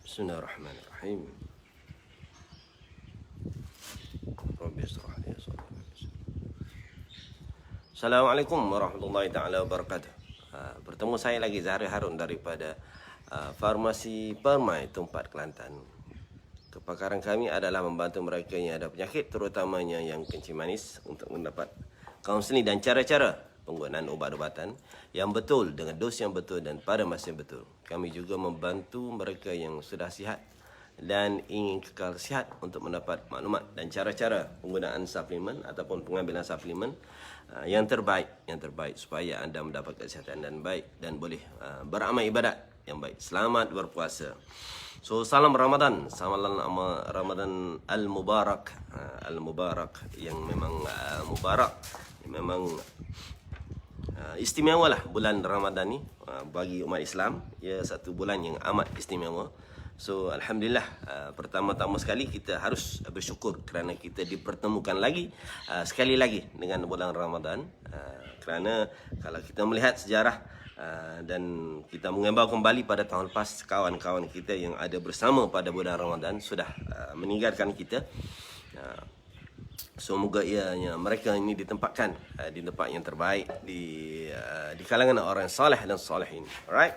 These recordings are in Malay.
Bismillahirrahmanirrahim. Rabbi israh li sadri. Assalamualaikum warahmatullahi taala wabarakatuh. Bertemu saya lagi Zahri Harun daripada Farmasi Permai Tumpat Kelantan. Kepakaran kami adalah membantu mereka yang ada penyakit, terutamanya yang kencing manis, untuk mendapat kaunseling dan cara-cara penggunaan ubat-ubatan yang betul dengan dos yang betul dan pada masa yang betul. Kami juga membantu mereka yang sudah sihat dan ingin kekal sihat untuk mendapat maklumat dan cara-cara penggunaan suplemen ataupun pengambilan suplemen yang terbaik supaya anda mendapat kesihatan dan baik dan boleh beramal ibadat yang baik. Selamat berpuasa. So, salam Ramadan, salam Ramadan al-Mubarak, yang memang mubarak, memang istimewa lah bulan Ramadan ni bagi umat Islam. Ia satu bulan yang amat istimewa. So, Alhamdulillah, pertama-tama sekali kita harus bersyukur kerana kita dipertemukan lagi sekali lagi dengan bulan Ramadan. Kerana kalau kita melihat sejarah dan kita mengimbau kembali pada tahun lepas, kawan-kawan kita yang ada bersama pada bulan Ramadan sudah meninggalkan kita. Semoga mereka ini ditempatkan di tempat yang terbaik di kalangan orang saleh dan salehin. Alright.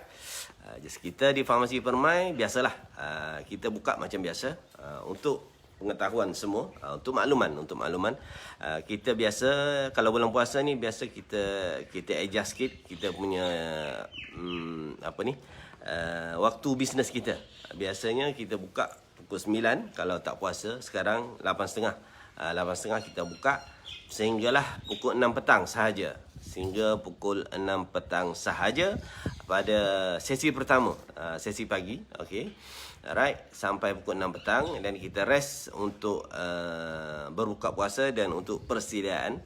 Just kita di Farmasi Permai biasalah kita buka macam biasa untuk pengetahuan semua, untuk makluman. Kita biasa kalau bulan puasa ni biasa kita adjust sikit kita punya waktu bisnes kita. Biasanya kita buka pukul 9 kalau tak puasa. Sekarang 8.30. 8.30 kita buka sehinggalah pukul 6 petang sahaja. Sehingga pukul 6 petang sahaja pada sesi pertama, sesi pagi. Okey. Alright, sampai pukul 6 petang dan kita rest untuk berbuka puasa dan untuk persediaan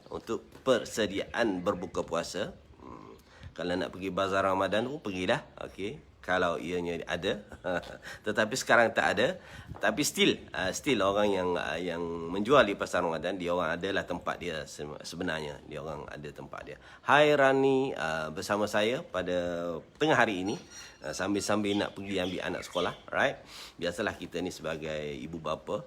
berbuka puasa. Kalau nak pergi bazar Ramadan pun pergilah. Okey. Kalau ianya ada. Tetapi sekarang tak ada. Tapi still orang yang menjual di pasar Ramadan, dia orang adalah tempat dia sebenarnya. Dia orang ada tempat dia. Hai Rani, bersama saya pada tengah hari ini sambil nak pergi ambil anak sekolah, right? Biasalah kita ni sebagai ibu bapa,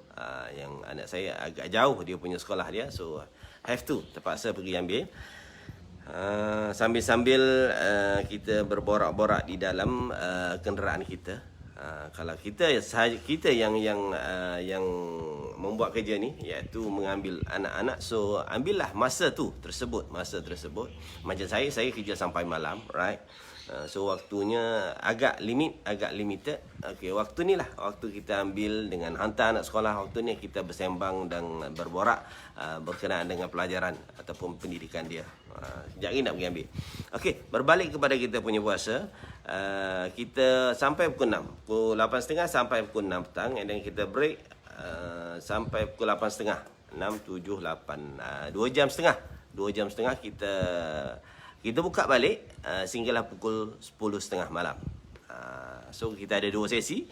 yang anak saya agak jauh dia punya sekolah dia, so have to terpaksa pergi ambil. Sambil-sambil kita berborak-borak di dalam kenderaan kita. Kalau kita yang membuat kerja ni, iaitu mengambil anak-anak, so ambillah masa tersebut. Macam saya kerja sampai malam, right? So waktunya agak limited. Okey, waktu ni lah waktu kita ambil dengan hantar anak sekolah. Waktu ni kita bersembang dan berborak berkenaan dengan pelajaran ataupun pendidikan dia. Sekejap lagi nak pergi ambil. Okey, berbalik kepada kita punya puasa. Kita sampai pukul 6. Pukul 8.30 sampai pukul 6 petang. And then kita break sampai pukul 8.30. 6, 7, 8. 2 jam setengah. 2 jam setengah kita buka balik sehinggalah pukul 10.30 malam. So kita ada 2 sesi.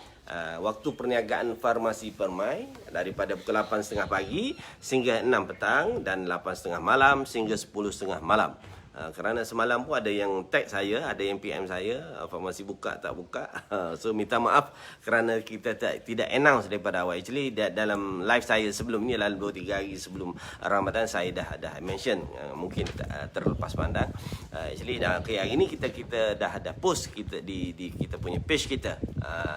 Waktu perniagaan Farmasi Permai daripada pukul 8.30 pagi sehingga 6 petang dan 8.30 malam sehingga 10.30 malam. Kerana semalam pun ada yang tag saya, ada yang PM saya, farmasi buka tak buka. So minta maaf kerana kita tidak announce daripada awal. Actually dalam live saya sebelum ni, lalu 2-3 hari sebelum Ramadan, saya dah mention, mungkin terlepas pandang. Actually hari ni kita dah post kita di kita punya page kita,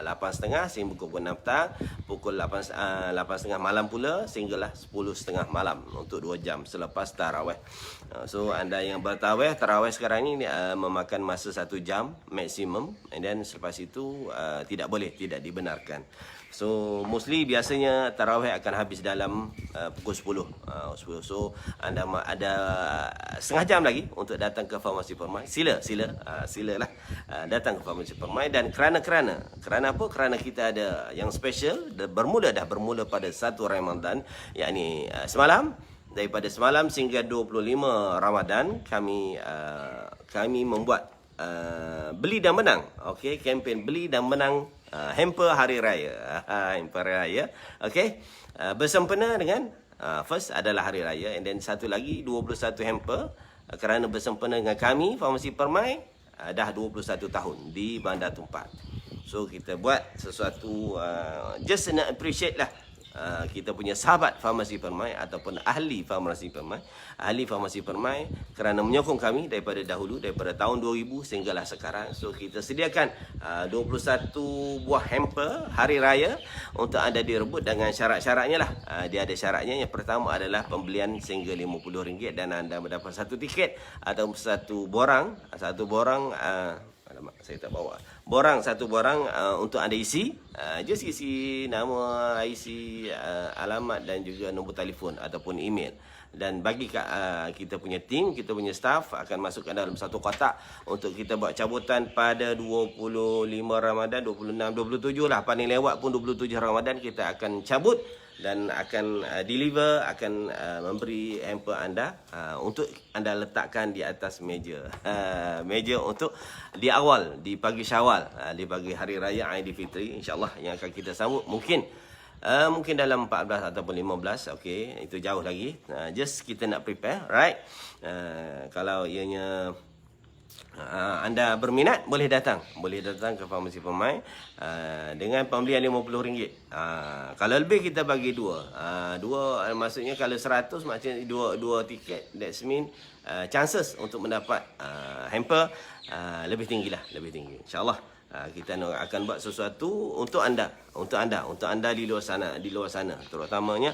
8.30 sehingga pukul 6 petang, pukul 8.30 malam pula sehinggalah 10.30 malam untuk 2 jam selepas tarawih. So anda yang tarawih sekarang ni memakan masa 1 jam maksimum, and then selepas itu tidak dibenarkan. So mostly biasanya tarawih akan habis dalam pukul 10. So anda ada setengah jam lagi untuk datang ke Farmasi Permai. Silalah datang ke Farmasi Permai. Dan kerana apa? Kerana kita ada yang special, dah bermula pada 1 Ramadan, yakni semalam. Daripada semalam sehingga 25 Ramadan kami membuat beli dan menang. Okey, kempen beli dan menang hamper hari raya. Hamper raya. Okey. Bersempena dengan first adalah hari raya, and then satu lagi 21 hamper kerana bersempena dengan kami Farmasi Permai dah 21 tahun di Bandar Tumpat. So kita buat sesuatu just nak appreciate lah kita punya sahabat Farmasi Permai ataupun ahli Farmasi Permai. Ahli Farmasi Permai kerana menyokong kami daripada dahulu, daripada tahun 2000 sehinggalah sekarang. So kita sediakan 21 buah hamper hari raya untuk anda direbut dengan syarat-syaratnya lah. Dia ada syaratnya. Yang pertama adalah pembelian sehingga RM50 dan anda mendapat satu tiket atau satu borang. Alamak, saya tak bawa. Satu borang untuk anda isi. Just isi nama, IC, alamat dan juga nombor telefon ataupun email. Dan bagi kita punya tim, kita punya staff akan masukkan dalam satu kotak untuk kita buat cabutan pada 25 Ramadan, 26, 27 lah. Paling lewat pun 27 Ramadan kita akan cabut dan akan deliver, akan memberi hamper anda untuk anda letakkan di atas meja. Meja untuk di awal, di pagi Syawal, di pagi hari raya Aidilfitri insya-Allah yang akan kita sambut mungkin dalam 14 ataupun 15, okey, itu jauh lagi. Just kita nak prepare, right? Kalau ianya anda berminat boleh datang ke Farmasi Permai dengan pembelian RM50. Kalau lebih kita bagi dua, maksudnya kalau 100 maksudnya dua tiket. That's mean chances untuk mendapat hamper lebih tinggi insya-Allah. Kita akan buat sesuatu untuk anda di luar sana, terutamanya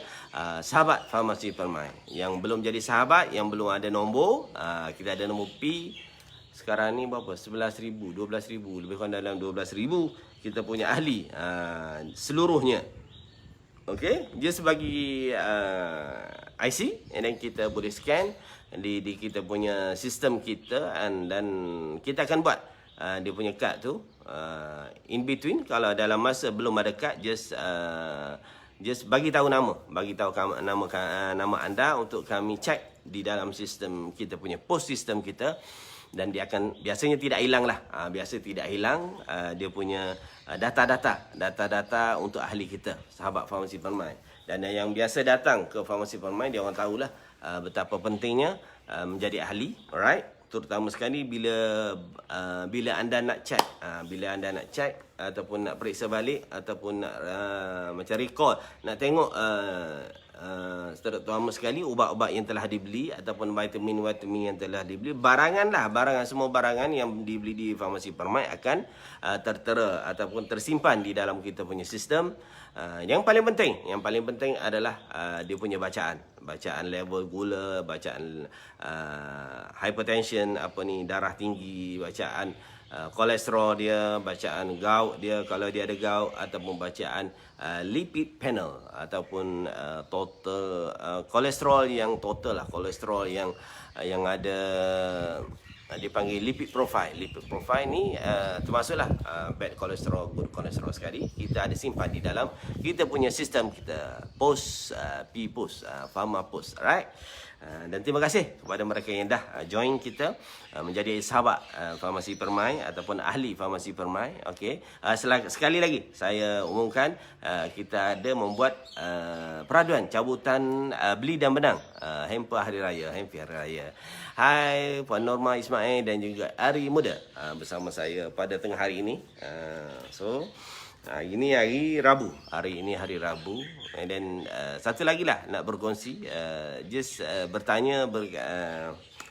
sahabat Farmasi Permai yang belum jadi sahabat, yang belum ada nombor. Kita ada nombor P sekarang ni berapa? 11,000, 12,000, lebih kurang dalam 12,000 kita punya ahli seluruhnya. Okey, just bagi IC and then kita boleh scan di kita punya sistem kita dan kita akan buat dia punya kad tu in between. Kalau dalam masa belum ada kad, just bagi tahu nama anda untuk kami cek di dalam sistem kita punya post sistem kita. Dan dia akan biasanya tidak hilang lah. Biasa tidak hilang dia punya data-data untuk ahli kita, sahabat Farmasi Permai. Dan yang biasa datang ke Farmasi Permai, dia orang tahulah betapa pentingnya menjadi ahli, alright? Terutama sekali bila anda nak cek, ataupun nak periksa balik ataupun nak macam record, nak tengok terutama sekali ubat-ubat yang telah dibeli ataupun vitamin yang telah dibeli, semua barangan yang dibeli di Farmasi Permai akan tertera ataupun tersimpan di dalam kita punya sistem. Yang paling penting adalah dia punya bacaan level gula, bacaan hypertension, darah tinggi, bacaan kolesterol dia, bacaan gout dia kalau dia ada gout, ataupun bacaan lipid panel ataupun total kolesterol yang total lah, kolesterol yang ada dipanggil lipid profile. Lipid profile ni termasuklah bad kolesterol, good kolesterol sekali. Kita ada simpan di dalam kita punya sistem kita post Pharma Post, right? Dan terima kasih kepada mereka yang dah join kita menjadi sahabat Farmasi Permai ataupun ahli Farmasi Permai. Okey, sekali lagi saya umumkan kita ada membuat peraduan cabutan beli dan menang hamper hari raya. Hai Puan Norma Ismail dan juga Ari Muda bersama saya pada tengah hari ini. Ini hari Rabu. Hari ini hari Rabu. And then satu lagi lah nak berkongsi. Bertanya.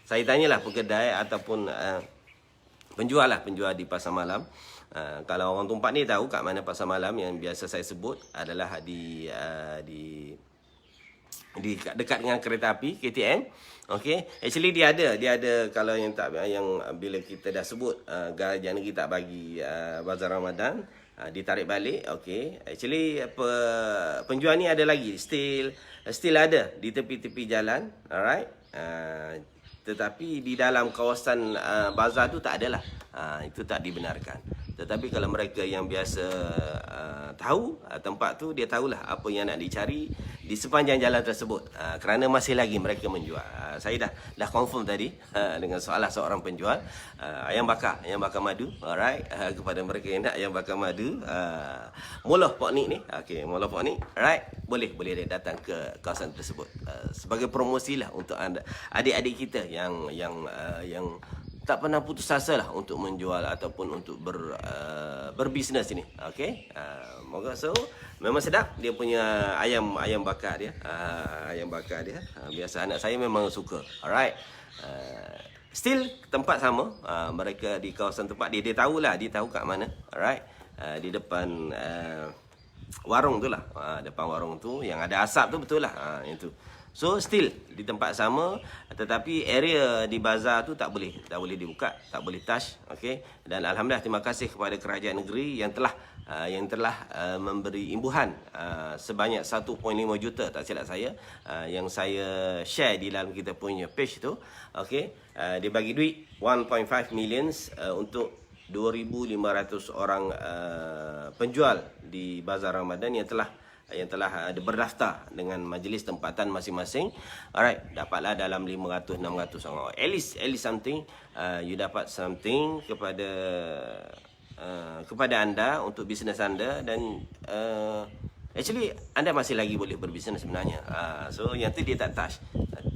Saya tanyalah pekedai ataupun penjual di pasar malam. Kalau orang Tumpak ni tahu kat mana pasar malam yang biasa saya sebut adalah di dekat dengan kereta api KTM. Okey, actually dia ada kalau yang bila kita dah sebut Garajan Negeri tak bagi bazar Ramadan, ditarik balik. Okey, actually penjual ni ada lagi, still ada di tepi-tepi jalan, alright. Tetapi di dalam kawasan bazar tu tak adalah. Itu tak dibenarkan. Tetapi kalau mereka yang biasa tahu tempat tu, dia tahulah apa yang nak dicari di sepanjang jalan tersebut. Kerana masih lagi mereka menjual. Saya dah confirm tadi dengan salah seorang penjual ayam bakar madu, alright. Kepada mereka yang nak ayam bakar madu, Moloh Poknik ni, okey, Moloh Poknik, alright, boleh datang ke kawasan tersebut sebagai promosi lah untuk anda, adik-adik kita yang tak pernah putus asa lah untuk menjual ataupun untuk berbisnes ini. Okey. Moga so memang sedap dia punya ayam bakar dia. Ayam bakar dia. Biasa anak saya memang suka. Alright. Still tempat sama. Mereka di kawasan tempat dia tahulah, dia tahu kat mana. Alright. Di depan warung tu lah. Depan warung tu yang ada asap tu betul lah. Itu. So still di tempat sama, tetapi area di bazar tu tak boleh dibuka, tak boleh touch. Okey. Dan alhamdulillah terima kasih kepada kerajaan negeri yang telah memberi imbuhan sebanyak 1.5 juta tak silap saya, yang saya share di dalam kita punya page tu. Okey. Dia bagi duit 1.5 million untuk 2,500 orang penjual di bazar Ramadan yang telah berdaftar dengan majlis tempatan masing-masing. Alright, dapatlah dalam 500 600 orang. At least something, you dapat something kepada anda untuk bisnes anda. Dan actually anda masih lagi boleh berbisnes sebenarnya. So yang tu dia tak touch.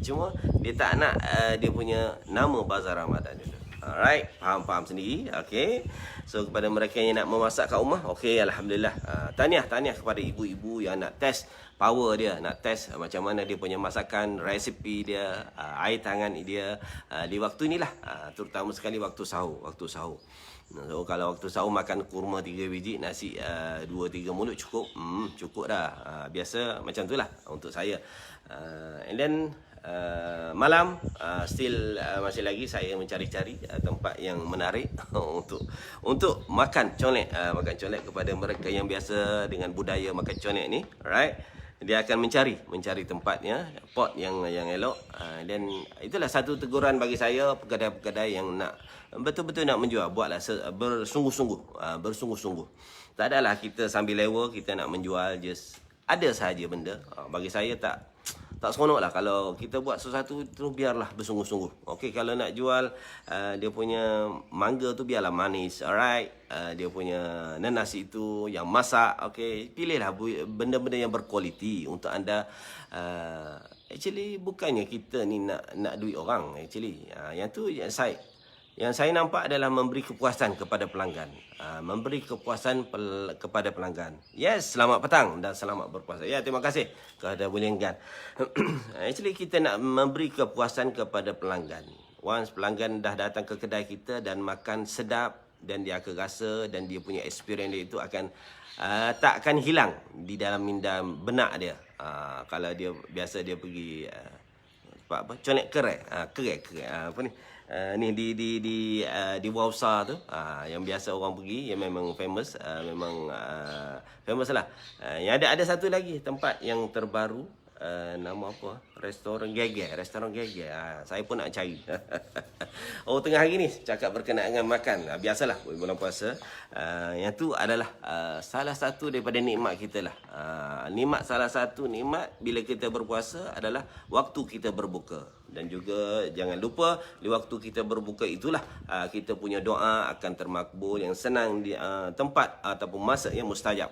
Cuma dia tak nak dia punya nama bazar Ramadan itu. Alright, faham sendiri. Okay. So kepada mereka yang nak memasak kat rumah, okay, alhamdulillah. Tahniah kepada ibu-ibu yang nak test power dia, nak test macam mana dia punya masakan, resipi dia, air tangan dia di waktu inilah, terutama sekali waktu sahur. So kalau waktu sahur makan kurma 3 biji, nasi 2-3 mulut cukup dah. Biasa macam itulah untuk saya. And then malam still masih lagi saya mencari-cari tempat yang menarik untuk makan colek kepada mereka yang biasa dengan budaya makan colek ni. Alright, dia akan mencari tempatnya, pot yang elok. Dan itulah satu teguran bagi saya, pegadai-pegadai yang nak betul-betul nak menjual, buatlah bersungguh-sungguh. Tak adalah kita sambil lewa kita nak menjual just ada sahaja benda. Bagi saya tak seronok lah kalau kita buat sesuatu tu, biarlah bersungguh-sungguh. Okey, kalau nak jual dia punya mangga tu biarlah manis. Alright. Dia punya nanas itu yang masak. Okey, pilihlah benda-benda yang berkualiti untuk anda. Actually bukannya kita ni nak duit orang actually. Yang saya nampak adalah memberi kepuasan kepada pelanggan. Yes, selamat petang dan selamat berpuasa. Ya, terima kasih kepada Bulenggan. Actually kita nak memberi kepuasan kepada pelanggan. Once pelanggan dah datang ke kedai kita dan makan sedap, dan dia akan rasa dan dia punya experience dia itu akan tak akan hilang di dalam minda benak dia. Kalau dia biasa dia pergi colek kerek apa ni? Ni di Wausa tu, yang biasa orang pergi, yang memang famous, famous lah. Yang ada satu lagi tempat yang terbaru, nama apa? Restoran Geger. Saya pun nak cari. Tengah hari ni cakap berkenaan dengan makan. Biasalah bulan puasa. Yang tu adalah salah satu daripada nikmat kita lah. Salah satu nikmat bila kita berpuasa adalah waktu kita berbuka. Dan juga jangan lupa di waktu kita berbuka itulah kita punya doa akan termakbul, yang senang di tempat ataupun masa yang mustajab.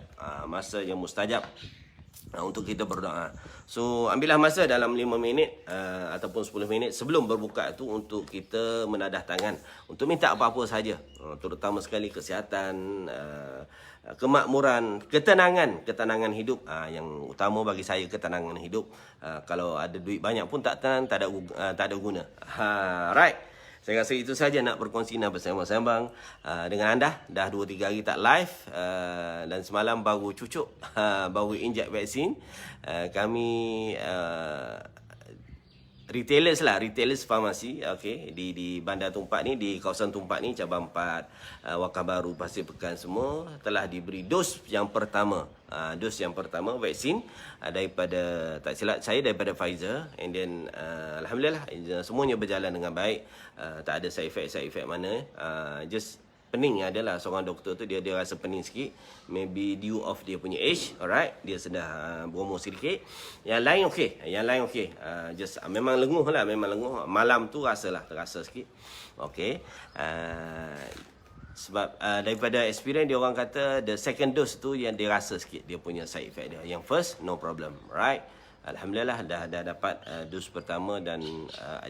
Untuk kita berdoa. So ambillah masa dalam 5 minit ataupun 10 minit sebelum berbuka tu untuk kita menadah tangan untuk minta apa-apa saja, terutama sekali kesihatan, kemakmuran, ketenangan hidup. Yang utama bagi saya ketenangan hidup. Kalau ada duit banyak pun tak tenang, tak ada guna. Right. Saya rasa itu saja nak berkongsi nak bersembang-sembang dengan anda. Dah 2-3 hari tak live, dan semalam baru cucuk, baru injek vaksin. Kami retailers farmasi, okey, di Bandar Tumpak ni, di kawasan Tumpak ni, cabang 4, Wakaf Baru, Pasir Pekan, semua telah diberi dos yang pertama. Vaksin daripada, tak silap saya, daripada Pfizer. And then alhamdulillah semuanya berjalan dengan baik. Tak ada side effect mana. Just pening adalah seorang doktor tu dia rasa pening sikit, maybe due of dia punya age. Alright, dia sudah berumur sedikit. Yang lain okey. Just memang lenguh. Malam tu terasa sikit. Okey. Sebab daripada experience dia orang kata the second dose tu yang dia rasa sikit dia punya side effect dia. Yang first no problem, right? Alhamdulillah dah dapat dos pertama dan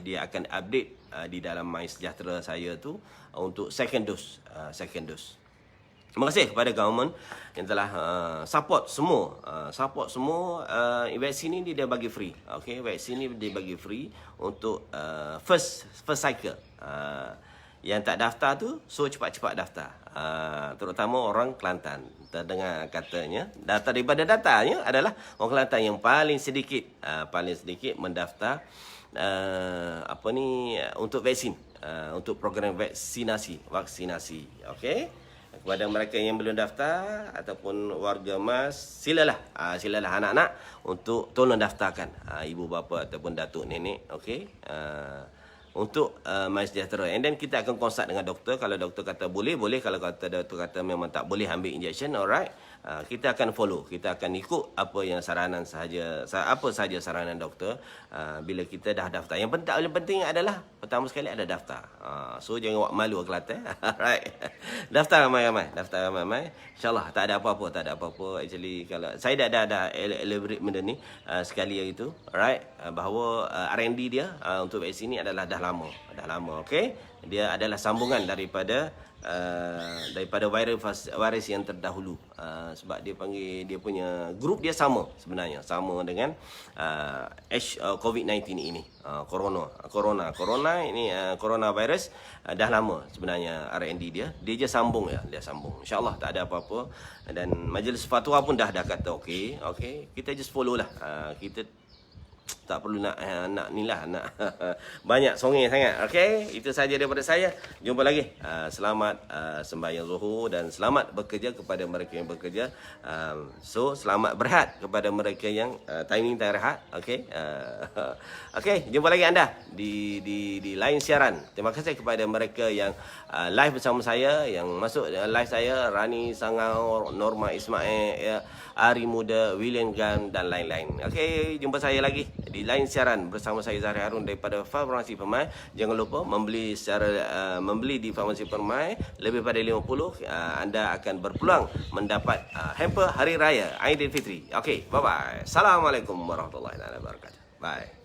dia akan update di dalam MySejahtera saya tu untuk second dose. Terima kasih kepada government yang telah support semua. Vaksin ni dia bagi free. Okey, vaksin ni dia bagi free untuk first cycle. Yang tak daftar tu, so cepat-cepat daftar. Terutama orang Kelantan. Terdengar katanya, daripada datanya adalah orang Kelantan yang paling sedikit mendaftar untuk vaksin, untuk program vaksinasi. Okey. Kepada mereka yang belum daftar ataupun warga Mas, silalah anak-anak untuk tolong daftarkan ibu bapa ataupun datuk nenek, okey. Untuk MySejahtera. And then kita akan konsult dengan doktor. Kalau doktor kata boleh. Kalau doktor kata memang tak boleh ambil injection, alright. Kita akan follow. Kita akan ikut apa sahaja saranan doktor bila kita dah daftar. Yang penting adalah pertama sekali ada daftar. So jangan buat malu Kelantan. Alright. Daftar ramai-ramai. InsyaAllah tak ada apa-apa. Actually kalau saya dah elaborate benda ni sekali hari tu, alright, bahawa R&D dia untuk vaksin ni adalah dah lama, okey. Dia adalah sambungan daripada virus yang terdahulu. Sebab dia panggil dia punya grup dia sama sebenarnya, sama dengan COVID-19 ini. Corona ini coronavirus dah lama sebenarnya R&D dia je sambung. InsyaAllah tak ada apa-apa. Dan Majlis Fatwa pun dah kata okey. Kita just follow lah. Kita tak perlu nak banyak songeh sangat. Okey, itu saja daripada saya. Jumpa lagi. Selamat sembahyang Zuhur dan selamat bekerja kepada mereka yang bekerja. So selamat berehat kepada mereka yang timing rehat. Okey. Okey, jumpa lagi anda di lain siaran. Terima kasih kepada mereka yang live bersama saya, yang masuk live saya, Rani Sangau, Norma Ismail, ya, Ari Muda, William Gan dan lain-lain. Okey, jumpa saya lagi di lain siaran bersama saya Zahri Harun daripada Farmasi Permai. Jangan lupa membeli di Farmasi Permai lebih pada 50, anda akan berpeluang mendapat hamper Hari Raya Aidilfitri. Okey, bye-bye. Assalamualaikum warahmatullahi wabarakatuh. Bye.